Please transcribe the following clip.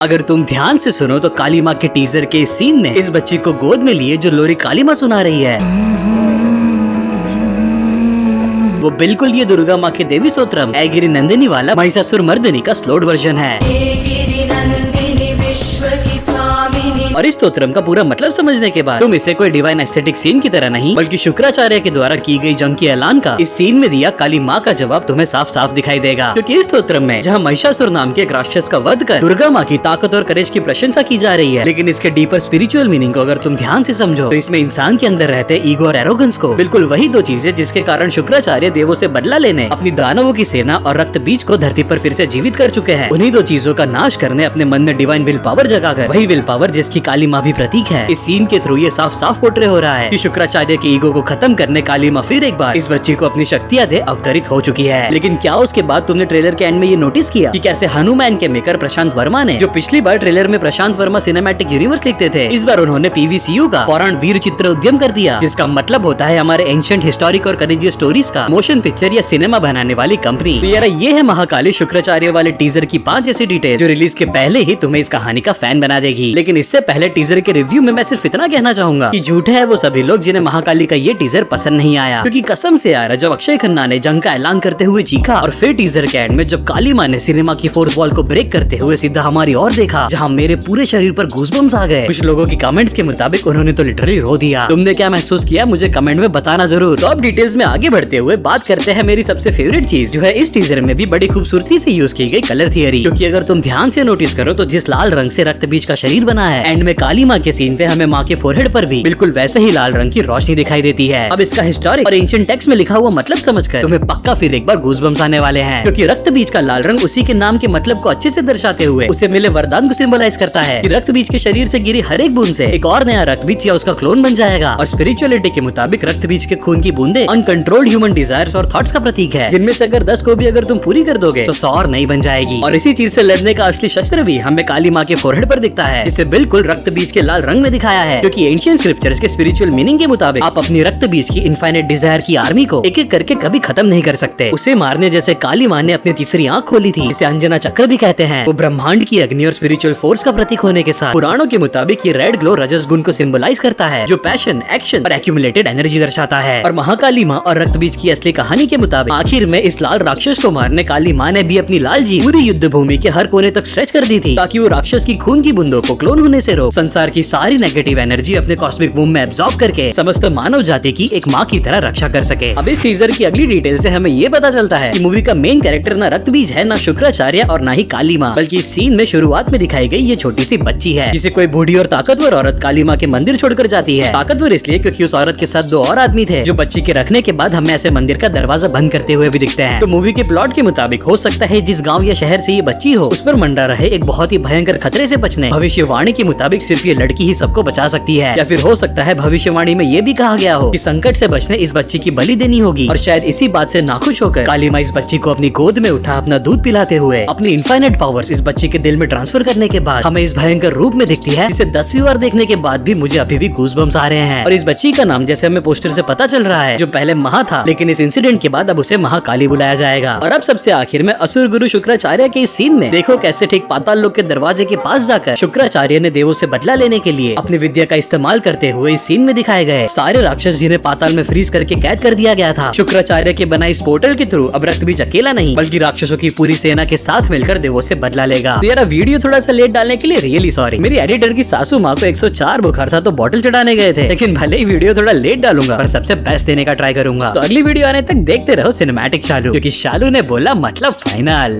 अगर तुम ध्यान से सुनो तो काली माँ के टीजर के इस सीन में इस बच्ची को गोद में लिए जो लोरी काली माँ सुना रही है वो बिल्कुल ये दुर्गा माँ के देवी स्तोत्रम ऐगिरी नंदिनी वाला महिषासुर मर्दिनी का स्लोड वर्जन है। और इस स्तोत्रम का पूरा मतलब समझने के बाद तुम इसे कोई डिवाइन एस्थेटिक सीन की तरह नहीं बल्कि शुक्राचार्य के द्वारा की गई जंग के ऐलान का इस सीन में दिया काली माँ का जवाब तुम्हें साफ साफ दिखाई देगा। क्योंकि इस स्तोत्रम में जहाँ महिषासुर नाम के एक राक्षस का वध कर दुर्गा माँ की ताकत और करेज की प्रशंसा की जा रही है, लेकिन इसके डीपर स्पिरिचुअल मीनिंग को अगर तुम ध्यान से समझो तो इसमें इंसान के अंदर रहते ईगो और एरोगेंस को बिल्कुल वही दो चीजें जिसके कारण शुक्राचार्य देवों से बदला लेने अपनी दानवों की सेना और रक्त बीज को धरती पर फिर से जीवित कर चुके हैं, उन्हीं दो चीजों का नाश करने अपने मन में डिवाइन विल पावर जगाकर वही विल पावर जिसकी काली माँ भी प्रतीक है। इस सीन के थ्रू ये साफ साफ पोर्ट्रे हो रहा है कि शुक्राचार्य के ईगो को खत्म करने काली माँ फिर एक बार इस बच्ची को अपनी शक्तियाँ दे अवतरित हो चुकी है। लेकिन क्या उसके बाद तुमने ट्रेलर के एंड में ये नोटिस किया कि कैसे हनुमान के मेकर प्रशांत वर्मा ने, जो पिछली बार ट्रेलर में प्रशांत वर्मा सिनेमैटिक यूनिवर्स लिखते थे, इस बार उन्होंने पीवीसीयू का पौराण वीर चित्र उद्यम कर दिया, जिसका मतलब होता है हमारे एंशिएंट हिस्टोरिक और करेजियस स्टोरीज का मोशन पिक्चर या सिनेमा बनाने वाली कंपनी। तो यार ये है महाकाली शुक्राचार्य वाले टीजर की 5 ऐसी डिटेल जो रिलीज के पहले ही तुम्हें इस कहानी का फैन बना देगी। लेकिन इससे पहले टीजर के रिव्यू में मैं सिर्फ इतना कहना चाहूंगा कि झूठे है वो सभी लोग जिन्हें महाकाली का ये टीजर पसंद नहीं आया, क्योंकि कसम से यार जब अक्षय खन्ना ने जंग का ऐलान करते हुए चीखा और फिर टीजर के एंड में जब काली माँ ने सिनेमा की फोर्थ वॉल को ब्रेक करते हुए सीधा हमारी ओर देखा, जहाँ मेरे पूरे शरीर पर गूज़बम्स आ गए। कुछ लोगों की कमेंट्स के मुताबिक उन्होंने तो लिटरली रो दिया। तुमने क्या महसूस किया मुझे कमेंट में बताना जरूर। तो अब डिटेल्स में आगे बढ़ते हुए बात करते हैं मेरी सबसे फेवरेट चीज जो है इस टीजर में भी बड़ी खूबसूरती से यूज की गई कलर थियरी। क्योंकि अगर तुम ध्यान से नोटिस करो तो जिस लाल रंग से रक्त बीज का शरीर बना है, एंड में काली माँ के सीन पे हमें माँ के फोरहेड पर भी बिल्कुल वैसे ही लाल रंग की रोशनी दिखाई देती है। अब इसका हिस्टोरिक और एंशिएंट टेक्स्ट में लिखा हुआ मतलब समझकर तुम्हें पक्का फिर एक बार गूज़बम्स आने वाले हैं, क्योंकि रक्त बीज का लाल रंग उसी के नाम के मतलब को अच्छे से दर्शाते हुए उसे मिले वरदान को सिंबलाइज करता है कि रक्त बीज के शरीर से गिरी हर एक बूंद से एक और नया रक्त बीज या उसका क्लोन बन जाएगा। और स्पिरिचुअलिटी के मुताबिक रक्त बीज के खून की बूंदे अनकंट्रोल्ड ह्यूमन डिजायर्स और थॉट्स का प्रतीक है, जिनमें से अगर 10 को भी अगर तुम पूरी कर दोगे तो 100 और नई बन जाएगी। और इसी चीज से लड़ने का असली शस्त्र भी हमें काली माँ के फोरहेड पर दिखता है, जिसे बिल्कुल रक्त बीज के लाल रंग में दिखाया है। क्योंकि एंशिएंट स्क्रिप्चर्स के स्पिरिचुअल मीनिंग के मुताबिक आप अपनी रक्त बीज की इनफाइनाइट डिजायर की आर्मी को एक एक करके कभी खत्म नहीं कर सकते। उसे मारने जैसे काली माँ ने अपनी तीसरी आंख खोली थी, इसे अंजना चक्र भी कहते हैं। वो ब्रह्मांड की अग्नि और स्पिरिचुअल फोर्स का प्रतीक होने के साथ पुराणों के मुताबिक ये रेड ग्लो रजस गुण को सिंबलाइज करता है, जो पैशन, एक्शन और एक्यूमुलेटेड एनर्जी दर्शाता है। और महाकाली माँ और रक्त बीज की असली कहानी के मुताबिक आखिर में इस लाल राक्षस को मारने काली माँ ने भी अपनी लाल जी पूरी युद्ध भूमि के हर कोने तक स्ट्रेच कर दी थी, ताकि वो राक्षस की खून की बूंदों को क्लोन होने से रोक संसार की सारी नेगेटिव एनर्जी अपने कॉस्मिक वूम में एब्जॉर्ब करके समस्त मानव जाति की एक माँ की तरह रक्षा कर सके। अब इस टीजर की अगली डिटेल से हमें ये पता चलता है कि मूवी का मेन कैरेक्टर ना रक्त बीज है, ना शुक्राचार्य और ना ही काली माँ, बल्कि इस सीन में शुरुआत में दिखाई गई ये छोटी सी बच्ची है, जिसे कोई बूढ़ी और ताकतवर औरत काली माँ के मंदिर छोड़कर जाती है। ताकतवर इसलिए क्योंकि उस औरत के साथ 2 और आदमी थे, जो बच्ची के रखने के बाद हमें ऐसे मंदिर का दरवाजा बंद करते हुए भी दिखते हैं। तो मूवी के प्लॉट के मुताबिक हो सकता है जिस गाँव या शहर से ये बच्ची हो उस पर मंडरा रहे एक बहुत ही भयंकर खतरे से बचने भविष्यवाणी के मुताबिक सिर्फ ये लड़की ही सबको बचा सकती है, या फिर हो सकता है भविष्यवाणी में ये भी कहा गया हो कि संकट से बचने इस बच्ची की बलि देनी होगी। और शायद इसी बात से नाखुश होकर काली माँ इस बच्ची को अपनी गोद में उठा अपना दूध पिलाते हुए अपनी इनफाइनाइट पावर्स इस बच्ची के दिल में ट्रांसफर करने के बाद हमें इस भयंकर रूप में दिखती है, जिसे 10वीं बार देखने के बाद भी मुझे अभी भी गूज़बम्स आ रहे हैं। और इस बच्ची का नाम जैसे हमें पोस्टर से पता चल रहा है, जो पहले महा था, लेकिन इस इंसिडेंट के बाद अब उसे महाकाली बुलाया जाएगा। और अब सबसे आखिर में असुर गुरु शुक्राचार्य के इस सीन में देखो कैसे ठीक पाताल लोक के दरवाजे के पास जाकर शुक्राचार्य ने देवों से बदला लेने के लिए अपनी विद्या का इस्तेमाल करते हुए इस सीन में दिखाए गए सारे राक्षस जिन्हें पाताल में फ्रीज करके कैद कर दिया गया था, शुक्राचार्य के बनाई इस पोर्टल के थ्रू अब रक्त बीज अकेला नहीं बल्कि राक्षसों की पूरी सेना के साथ मिलकर देवों से बदला लेगा। तो यार वीडियो थोड़ा सा लेट डालने के लिए रियली सॉरी। मेरी एडिटर की सासू माँ को 104 बुखार था तो बॉटल चढ़ाने गए थे, लेकिन भले ही वीडियो थोड़ा लेट डालूंगा पर सबसे बेस्ट देने का ट्राई करूंगा। तो अगली वीडियो आने तक देखते रहो सिनेमैटिक शालू, क्योंकि शालू ने बोला मतलब फाइनल।